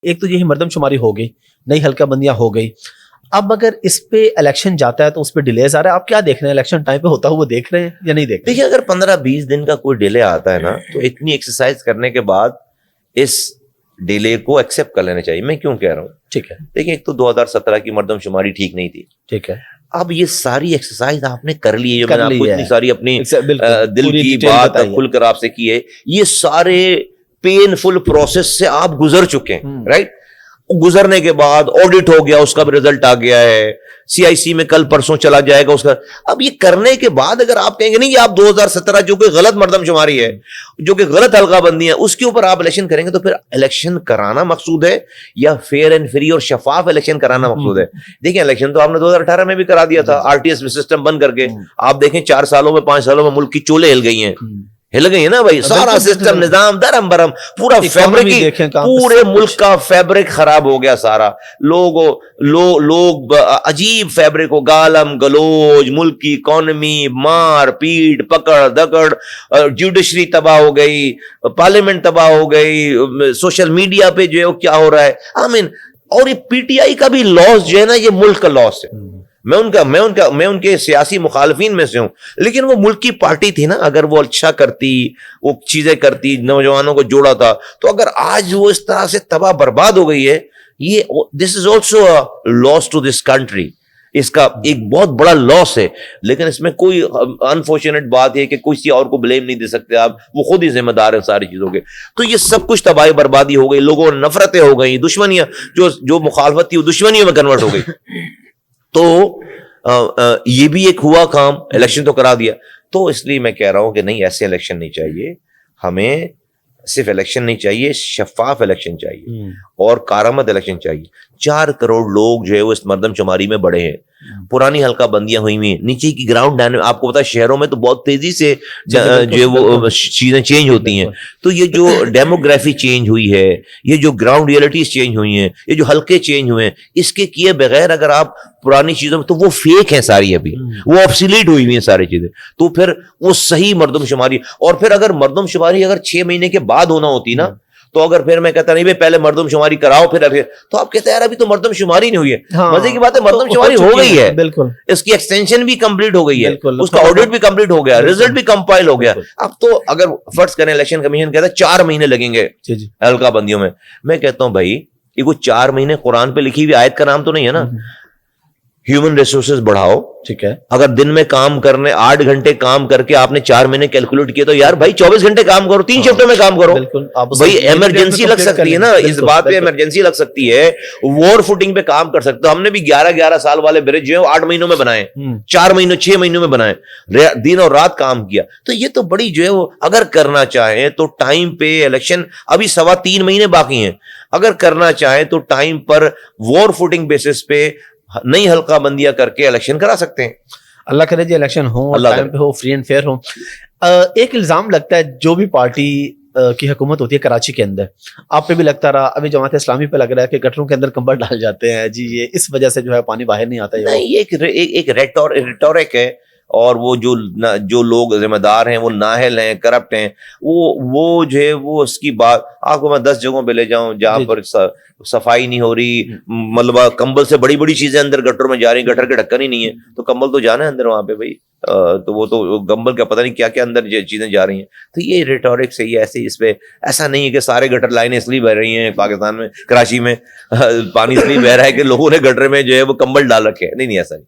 ایک تو یہی مردم شماری ہو گئی, نئی حلقہ بندیاں ہو گئی. اب اگر اس پہ الیکشن جاتا ہے تو اس پہ ڈیلیز آ رہا ہے, آپ کیا دیکھ رہے ہیں؟ الیکشن ٹائم پہ ہوتا ہوا دیکھ رہے ہیں یا نہیں دیکھ رہے؟ دیکھیے, اگر 15-20 دن کا کوئی ڈیلے آتا ہے نا, تو اتنی ایکسرسائز کرنے کے بعد اس ڈیلے کو ایکسیپٹ کر لینا چاہیے. میں کیوں کہہ رہا ہوں, ٹھیک ہے, دیکھیں ایک تو 2017 کی مردم شماری ٹھیک نہیں تھی, ٹھیک ہے, اب یہ ساری ایکسرسائز آپ نے کر لی ہے, جو میں نے آپ کو اتنی ساری اپنی دل پوری کی ڈیٹیل بات بتائی ہے. کھل کر آپ سے کی ہے, یہ سارے پین فل پروسیس سے آپ گزر چکے ہیں, رائٹ. گزرنے کے بعد آڈٹ ہو گیا, اس کا بھی رزلٹ آ گیا ہے, سی آئی سی میں کل پرسوں چلا جائے گا اس کا. اب یہ کرنے کے بعد اگر آپ کہیں گے نہیں, یہ آپ 2017 جو کہ غلط مردم شماری ہے, جو کہ غلط حلقہ بندی ہے, اس کے اوپر آپ الیکشن کریں گے, تو پھر الیکشن کرانا مقصود ہے یا فیئر اینڈ فری اور شفاف الیکشن کرانا مقصود ہے؟ دیکھیں الیکشن تو آپ نے 2018 میں بھی کرا دیا تھا, آر ٹی ایس سسٹم بند کر کے. آپ دیکھیں 4 سالوں میں 5 سالوں میں ملک کی چولے ہل گئی ہیں, ہل گئی ہے نا بھائی, سارا سسٹم نظام درم برم, پورا فیبرک, پورے ملک کا فیبرک خراب ہو گیا سارا. لوگ عجیب فیبرک ہو, گالم گلوج, ملک کی اکانومی, مار پیٹ, پکڑ دکڑ, جوڈیشری تباہ ہو گئی, پارلیمنٹ تباہ ہو گئی, سوشل میڈیا پہ جو ہے کیا ہو رہا ہے, آمین. اور یہ پی ٹی آئی کا بھی لاس جو ہے نا, یہ ملک کا لاس ہے. میں ان کے سیاسی مخالفین میں سے ہوں, لیکن وہ ملک کی پارٹی تھی نا. اگر وہ اچھا کرتی, وہ چیزیں کرتی, نوجوانوں کو جوڑا تھا, تو اگر آج وہ اس طرح سے تباہ برباد ہو گئی ہے, یہ this is also loss to this country. اس کا ایک بہت بڑا لاس ہے. لیکن اس میں کوئی انفارچونیٹ بات ہے کہ کسی اور کو بلیم نہیں دے سکتے آپ, وہ خود ہی ذمہ دار ہیں ساری چیزوں کے. تو یہ سب کچھ تباہی بربادی ہو گئی, لوگوں نفرتیں ہو گئی, دشمنیاں, جو مخالفت تھی وہ دشمنیوں میں کنورٹ ہو گئی. تو یہ بھی ایک ہوا کام, الیکشن تو کرا دیا. تو اس لیے میں کہہ رہا ہوں کہ نہیں, ایسے الیکشن نہیں چاہیے ہمیں. صرف الیکشن نہیں چاہیے, شفاف الیکشن چاہیے اور کارآمد الیکشن چاہیے. 4 کروڑ لوگ جو ہے وہ اس مردم شماری میں بڑے ہیں, پرانی حلقہ بندیاں ہوئی ہوئی ہیں, نیچے کی گراؤنڈ آپ کو پتا ہے شہروں میں تو بہت تیزی سے جو ہے وہ چیزیں چینج ہوتی ہیں. تو یہ جو ڈیموگرافی چینج ہوئی ہے, یہ جو گراؤنڈ ریئلٹیز چینج ہوئی ہیں, یہ جو حلقے چینج ہوئے ہیں, اس کے کیے بغیر اگر آپ پرانی چیزوں میں, تو وہ فیک ہیں ساری, ابھی وہ آبسلیٹ ہوئی ہوئی ہیں ساری چیزیں. تو پھر وہ صحیح مردم شماری, اور پھر اگر مردم شماری اگر 6 مہینے کے بعد ہونا ہوتی نا, تو اگر پھر میں کہتا نہیں بھائی پہلے مردم شماری کراؤ پھر ابھی, تو آپ کہتے ہیں یار ابھی تو مردم شماری نہیں ہوئی ہے. مزے کی بات ہے, مردم شماری ہو گئی ہے, بالکل, اس کی ایکسٹینشن بھی کمپلیٹ ہو گئی ہے, اس کا آڈٹ بھی کمپلیٹ ہو گیا, رزلٹ بھی کمپائل ہو گیا. اب تو اگر فرض کریں الیکشن کمیشن کہتا ہے 4 مہینے لگیں گے حلقہ بندیوں میں, میں کہتا ہوں بھائی یہ کوئی 4 مہینے قرآن پہ لکھی ہوئی آیت کا نام تو نہیں ہے نا. ہیومن ریسورسز بڑھاؤ, ٹھیک ہے, اگر دن میں کام کرنے 8 گھنٹے کام کر کے آپ نے 4 مہینے کیلکولیٹ کیا, تو یار بھائی 24 گھنٹے کام کرو, 3 شفٹوں میں کام کرو. بھائی ایمرجنسی لگ سکتی ہے نا, اس بات پہ ایمرجنسی لگ سکتی ہے, وار فوٹنگ پہ کام کر سکتے ہو. ہم نے بھی 11 سال والے برج جو ہے 8 مہینوں میں بنائے, 4 مہینوں 6 مہینوں میں بنائے, دن اور رات کام کیا. تو یہ تو بڑی جو ہے وہ, اگر کرنا چاہیں تو ٹائم پہ الیکشن, ابھی 3.25 مہینے باقی ہیں, اگر کرنا چاہیں تو ٹائم پر وار فوٹنگ بیسس پہ نئی حلقہ بندیاں کر کے الیکشن کرا سکتے ہیں. اللہ کرے جی الیکشن ہو, ٹائم پہ ہو, فری اینڈ فیئر ہو. ایک الزام لگتا ہے جو بھی پارٹی کی حکومت ہوتی ہے کراچی کے اندر, آپ پہ بھی لگتا رہا, ابھی جماعت اسلامی پہ لگ رہا ہے کہ گٹروں کے اندر کمبل ڈال جاتے ہیں جی, یہ اس وجہ سے جو ہے پانی باہر نہیں آتا. یہ ایک ریٹورک ہے, اور وہ جو لوگ ذمہ دار ہیں وہ نااہل ہیں, کرپٹ ہیں, وہ جو ہے وہ اس کی بات آپ کو میں 10 جگہوں پہ لے جاؤں جہاں پر صفائی نہیں ہو رہی, مطلب کمبل سے بڑی بڑی چیزیں اندر گٹر میں جا رہی ہیں, گٹر کے ڈھکن ہی نہیں ہے, تو کمبل تو جانا ہے اندر وہاں پہ بھائی, تو وہ تو کمبل کا پتہ نہیں کیا کیا اندر چیزیں جا رہی ہیں. تو یہ ریٹورک سے, یہ ایسے اس پہ ایسا نہیں ہے کہ سارے گٹر لائنیں اس لیے بہ رہی ہیں پاکستان میں, کراچی میں پانی اس لیے بہ رہا ہے کہ لوگوں نے گٹر میں جو ہے وہ کمبل ڈال رکھے ہیں, نہیں ایسا نہیں.